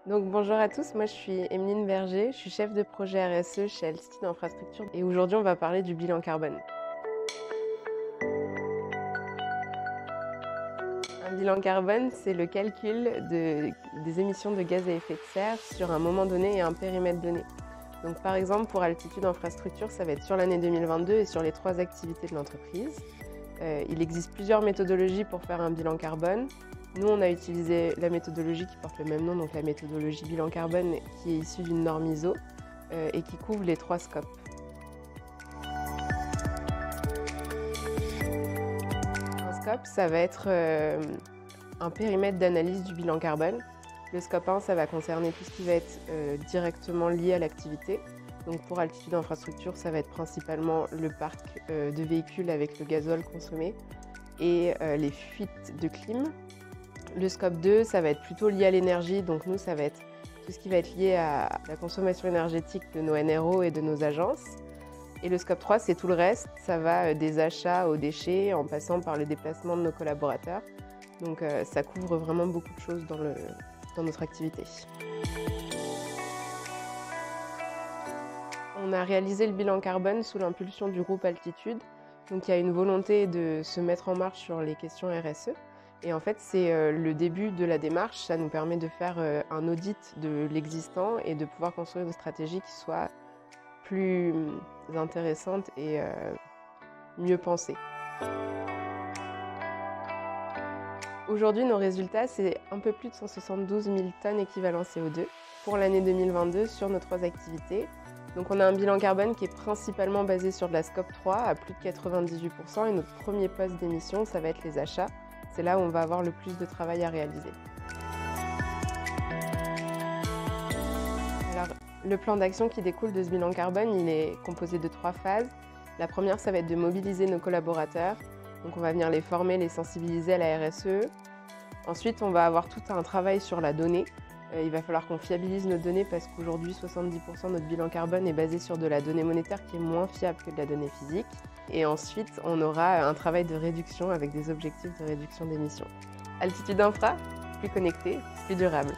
Donc bonjour à tous, moi je suis Emeline Berger, je suis chef de projet RSE chez Altitude Infrastructure et aujourd'hui on va parler du bilan carbone. Un bilan carbone, c'est le calcul des émissions de gaz à effet de serre sur un moment donné et un périmètre donné. Donc par exemple pour Altitude Infrastructure, ça va être sur l'année 2022 et sur les 3 activités de l'entreprise. Il existe plusieurs méthodologies pour faire un bilan carbone. Nous, on a utilisé la méthodologie qui porte le même nom, donc la méthodologie bilan carbone qui est issue d'une norme ISO et qui couvre les 3 scopes. Un scope, ça va être un périmètre d'analyse du bilan carbone. Le scope 1, ça va concerner tout ce qui va être directement lié à l'activité. Donc pour Altitude Infrastructure, ça va être principalement le parc de véhicules avec le gasoil consommé et les fuites de clim. Le scope 2, ça va être plutôt lié à l'énergie, donc nous, ça va être tout ce qui va être lié à la consommation énergétique de nos NRO et de nos agences. Et le scope 3, c'est tout le reste, ça va des achats aux déchets en passant par le déplacement de nos collaborateurs. Donc ça couvre vraiment beaucoup de choses dans notre activité. On a réalisé le bilan carbone sous l'impulsion du groupe Altitude. Donc il y a une volonté de se mettre en marche sur les questions RSE. Et en fait, c'est le début de la démarche. Ça nous permet de faire un audit de l'existant et de pouvoir construire une stratégie qui soit plus intéressante et mieux pensée. Aujourd'hui, nos résultats, c'est un peu plus de 172 000 tonnes équivalent CO2 pour l'année 2022 sur nos 3 activités. Donc on a un bilan carbone qui est principalement basé sur de la scope 3 à plus de 98% et notre premier poste d'émission, ça va être les achats. C'est là où on va avoir le plus de travail à réaliser. Alors, le plan d'action qui découle de ce bilan carbone, il est composé de 3 phases. La première, ça va être de mobiliser nos collaborateurs. Donc on va venir les former, les sensibiliser à la RSE. Ensuite, on va avoir tout un travail sur la donnée. Il va falloir qu'on fiabilise nos données parce qu'aujourd'hui, 70% de notre bilan carbone est basé sur de la donnée monétaire qui est moins fiable que de la donnée physique. Et ensuite, on aura un travail de réduction avec des objectifs de réduction d'émissions. Altitude Infra, plus connecté, plus durable.